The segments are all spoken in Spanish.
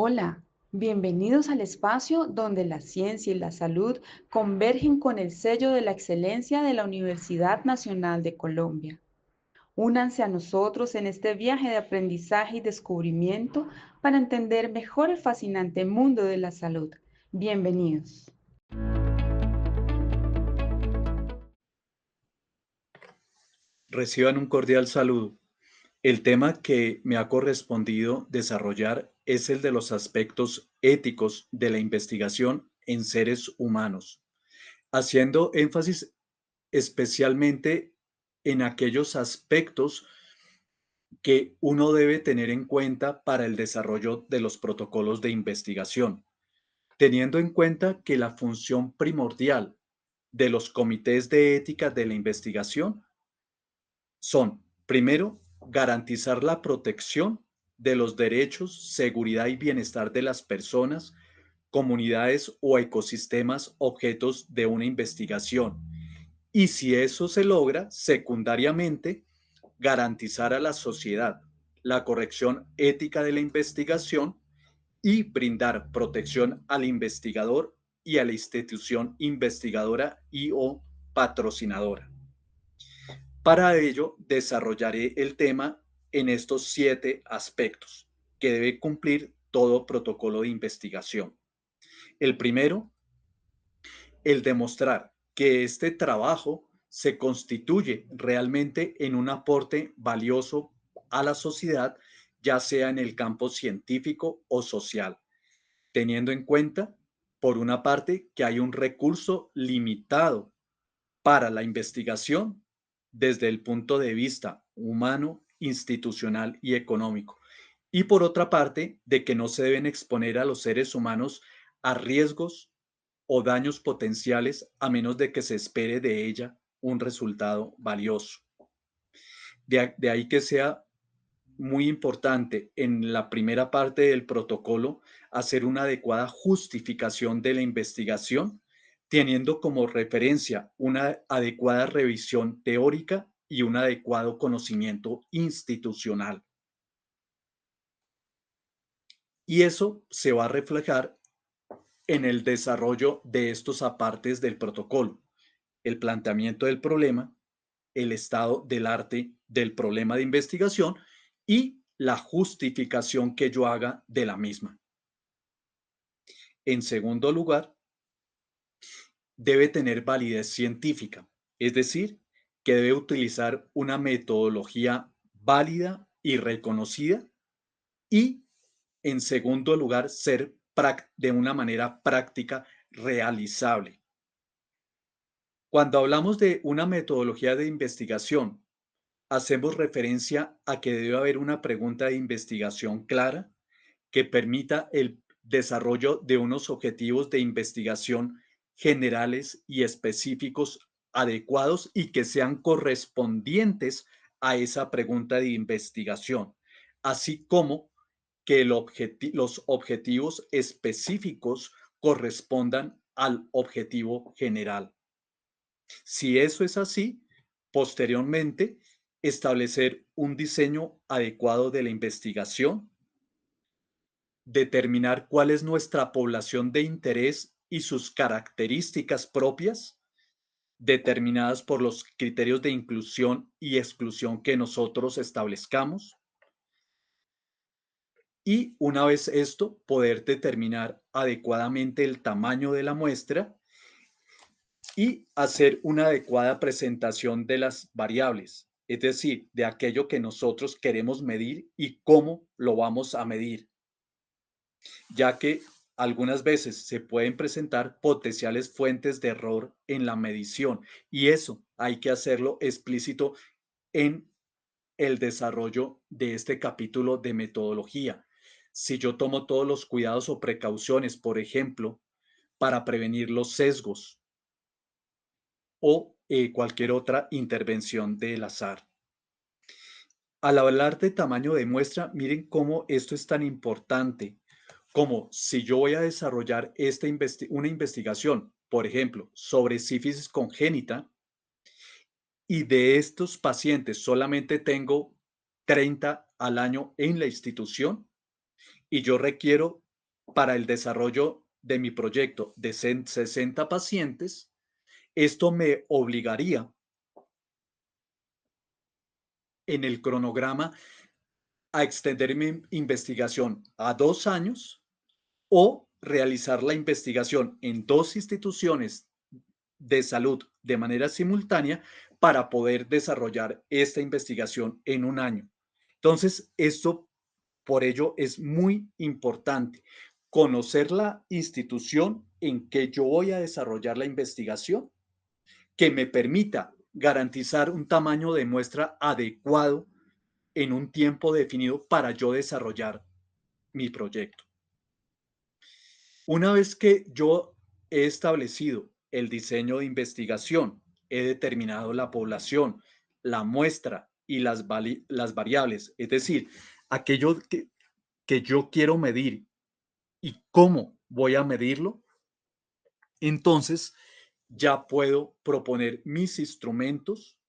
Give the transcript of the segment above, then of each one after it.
Hola, bienvenidos al espacio donde la ciencia y la salud convergen con el sello de la excelencia de la Universidad Nacional de Colombia. Únanse a nosotros en este viaje de aprendizaje y descubrimiento para entender mejor el fascinante mundo de la salud. Bienvenidos. Reciban un cordial saludo. El tema que me ha correspondido desarrollar es el de los aspectos éticos de la investigación en seres humanos, haciendo énfasis especialmente en aquellos aspectos que uno debe tener en cuenta para el desarrollo de los protocolos de investigación, teniendo en cuenta que la función primordial de los comités de ética de la investigación son, primero, garantizar la protección de los derechos, seguridad y bienestar de las personas, comunidades o ecosistemas objetos de una investigación. Y si eso se logra, secundariamente, garantizar a la sociedad la corrección ética de la investigación y brindar protección al investigador y a la institución investigadora y o patrocinadora. Para ello, desarrollaré el tema en estos 7 aspectos que debe cumplir todo protocolo de investigación. El primero, el demostrar que este trabajo se constituye realmente en un aporte valioso a la sociedad, ya sea en el campo científico o social, teniendo en cuenta, por una parte, que hay un recurso limitado para la investigación desde el punto de vista humano, institucional y económico. Y por otra parte, de que no se deben exponer a los seres humanos a riesgos o daños potenciales a menos de que se espere de ella un resultado valioso. De ahí que sea muy importante en la primera parte del protocolo hacer una adecuada justificación de la investigación, teniendo como referencia una adecuada revisión teórica y un adecuado conocimiento institucional. Y eso se va a reflejar en el desarrollo de estos apartes del protocolo: el planteamiento del problema, el estado del arte del problema de investigación y la justificación que yo haga de la misma. En segundo lugar, debe tener validez científica, es decir, que debe utilizar una metodología válida y reconocida y, en segundo lugar, ser de una manera práctica realizable. Cuando hablamos de una metodología de investigación, hacemos referencia a que debe haber una pregunta de investigación clara que permita el desarrollo de unos objetivos de investigación generales y específicos adecuados y que sean correspondientes a esa pregunta de investigación, así como que los objetivos específicos correspondan al objetivo general. Si eso es así, posteriormente, establecer un diseño adecuado de la investigación, determinar cuál es nuestra población de interés y sus características propias, determinadas por los criterios de inclusión y exclusión que nosotros establezcamos. Y una vez esto, poder determinar adecuadamente el tamaño de la muestra y hacer una adecuada presentación de las variables, es decir, de aquello que nosotros queremos medir y cómo lo vamos a medir, ya que algunas veces se pueden presentar potenciales fuentes de error en la medición y eso hay que hacerlo explícito en el desarrollo de este capítulo de metodología. Si yo tomo todos los cuidados o precauciones, por ejemplo, para prevenir los sesgos o cualquier otra intervención del azar. Al hablar de tamaño de muestra, miren cómo esto es tan importante, como si yo voy a desarrollar una investigación, por ejemplo, sobre sífilis congénita, y de estos pacientes solamente tengo 30 al año en la institución, y yo requiero para el desarrollo de mi proyecto de 60 pacientes, esto me obligaría en el cronograma a extender mi investigación a 2 años o realizar la investigación en dos instituciones de salud de manera simultánea para poder desarrollar esta investigación en un año. Entonces, esto por ello es muy importante conocer la institución en que yo voy a desarrollar la investigación que me permita garantizar un tamaño de muestra adecuado en un tiempo definido para yo desarrollar mi proyecto. Una vez que yo he establecido el diseño de investigación, he determinado la población, la muestra y las variables, es decir, aquello que yo quiero medir y cómo voy a medirlo, entonces ya puedo proponer mis instrumentos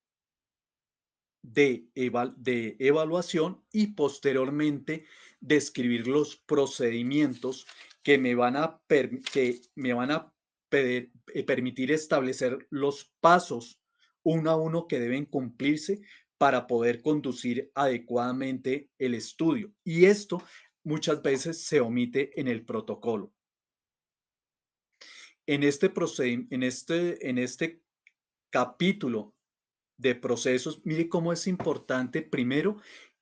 de evaluación y posteriormente describir los procedimientos que me van a permitir establecer los pasos uno a uno que deben cumplirse para poder conducir adecuadamente el estudio. Y esto muchas veces se omite en el protocolo. En este capítulo de procesos, mire cómo es importante primero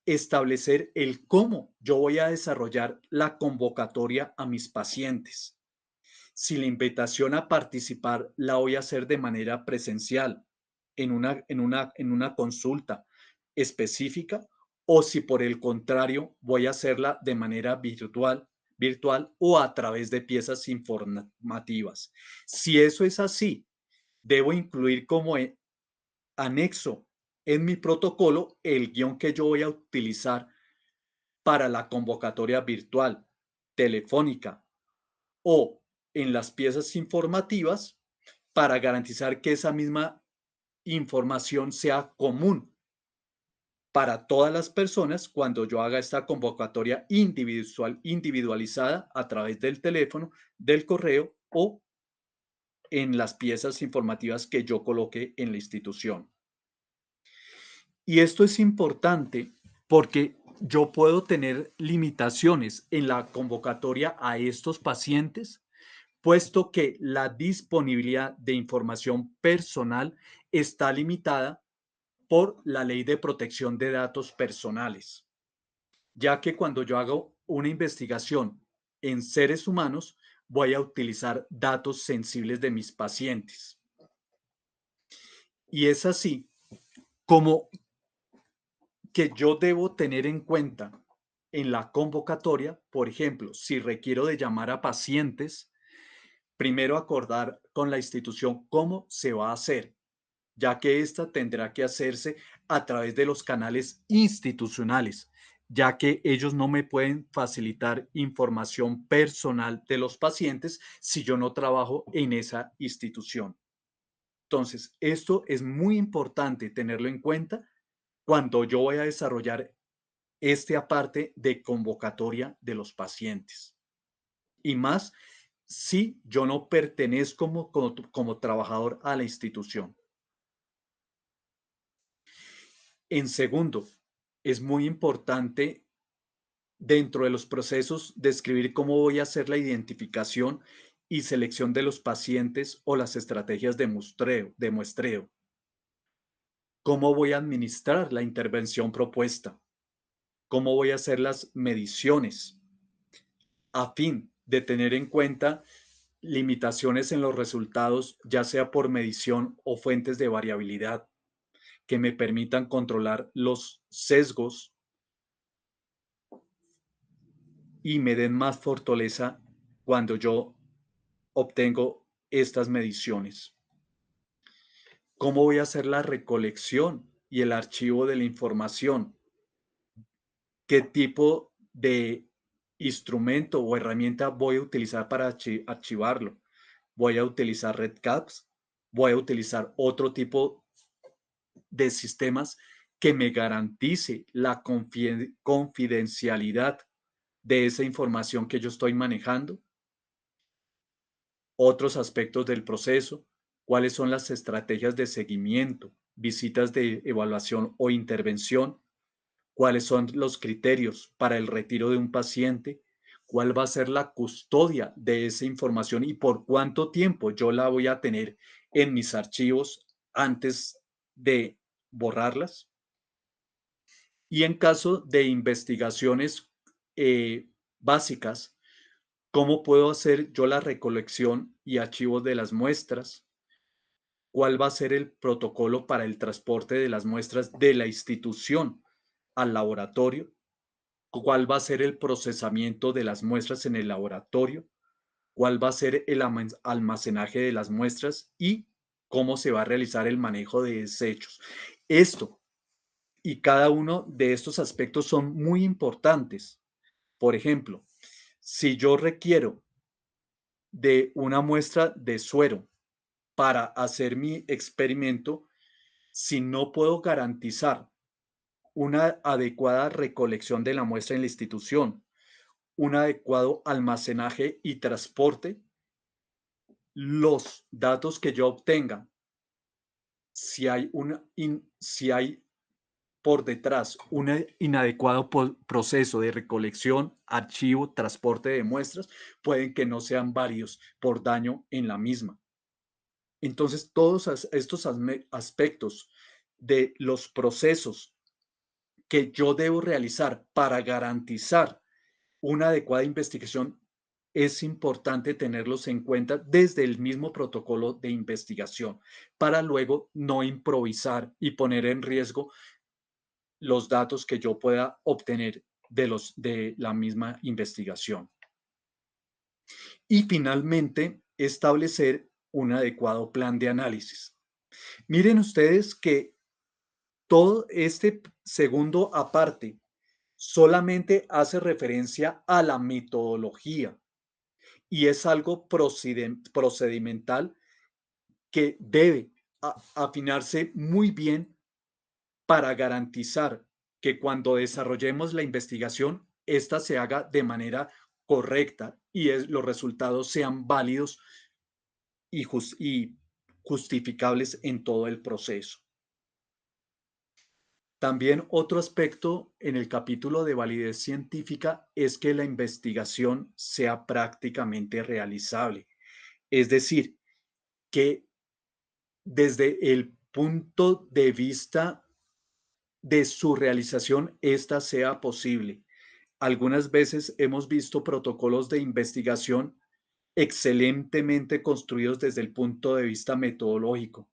establecer el cómo yo voy a desarrollar la convocatoria a mis pacientes. Si la invitación a participar la voy a hacer de manera presencial en una consulta específica o si por el contrario voy a hacerla de manera virtual o a través de piezas informativas. Si eso es así, debo incluir como anexo en mi protocolo el guión que yo voy a utilizar para la convocatoria virtual, telefónica o en las piezas informativas para garantizar que esa misma información sea común para todas las personas cuando yo haga esta convocatoria individualizada a través del teléfono, del correo o en las piezas informativas que yo coloque en la institución. Y esto es importante porque yo puedo tener limitaciones en la convocatoria a estos pacientes, puesto que la disponibilidad de información personal está limitada por la Ley de Protección de Datos Personales, ya que cuando yo hago una investigación en seres humanos, voy a utilizar datos sensibles de mis pacientes. Y es así como que yo debo tener en cuenta en la convocatoria, por ejemplo, si requiero de llamar a pacientes, primero acordar con la institución cómo se va a hacer, ya que esta tendrá que hacerse a través de los canales institucionales, ya que ellos no me pueden facilitar información personal de los pacientes si yo no trabajo en esa institución. Entonces, esto es muy importante tenerlo en cuenta cuando yo voy a desarrollar este aparte de convocatoria de los pacientes. Y más si yo no pertenezco como trabajador a la institución. En segundo, es muy importante dentro de los procesos describir cómo voy a hacer la identificación y selección de los pacientes o las estrategias de muestreo. Cómo voy a administrar la intervención propuesta. Cómo voy a hacer las mediciones a fin de tener en cuenta limitaciones en los resultados, ya sea por medición o fuentes de variabilidad, que me permitan controlar los sesgos y me den más fortaleza cuando yo obtengo estas mediciones. ¿Cómo voy a hacer la recolección y el archivo de la información? ¿Qué tipo de instrumento o herramienta voy a utilizar para archivarlo? ¿Voy a utilizar RedCaps? ¿Voy a utilizar otro tipo de sistemas que me garantice la confidencialidad de esa información que yo estoy manejando, otros aspectos del proceso, cuáles son las estrategias de seguimiento, visitas de evaluación o intervención, cuáles son los criterios para el retiro de un paciente, cuál va a ser la custodia de esa información y por cuánto tiempo yo la voy a tener en mis archivos antes de borrarlas. Y en caso de investigaciones básicas, ¿cómo puedo hacer yo la recolección y archivos de las muestras? ¿Cuál va a ser el protocolo para el transporte de las muestras de la institución al laboratorio? ¿Cuál va a ser el procesamiento de las muestras en el laboratorio? ¿Cuál va a ser el almacenaje de las muestras? Y cómo se va a realizar el manejo de desechos. Esto y cada uno de estos aspectos son muy importantes. Por ejemplo, si yo requiero de una muestra de suero para hacer mi experimento, si no puedo garantizar una adecuada recolección de la muestra en la institución, un adecuado almacenaje y transporte, los datos que yo obtenga, si hay por detrás un inadecuado proceso de recolección, archivo, transporte de muestras, pueden que no sean válidos por daño en la misma. Entonces, todos estos aspectos de los procesos que yo debo realizar para garantizar una adecuada investigación, es importante tenerlos en cuenta desde el mismo protocolo de investigación para luego no improvisar y poner en riesgo los datos que yo pueda obtener de la misma investigación. Y finalmente, establecer un adecuado plan de análisis. Miren ustedes que todo este segundo aparte solamente hace referencia a la metodología y es algo procedimental que debe afinarse muy bien para garantizar que cuando desarrollemos la investigación, ésta se haga de manera correcta y los resultados sean válidos y justificables en todo el proceso. También otro aspecto en el capítulo de validez científica es que la investigación sea prácticamente realizable. Es decir, que desde el punto de vista de su realización, esta sea posible. Algunas veces hemos visto protocolos de investigación excelentemente construidos desde el punto de vista metodológico,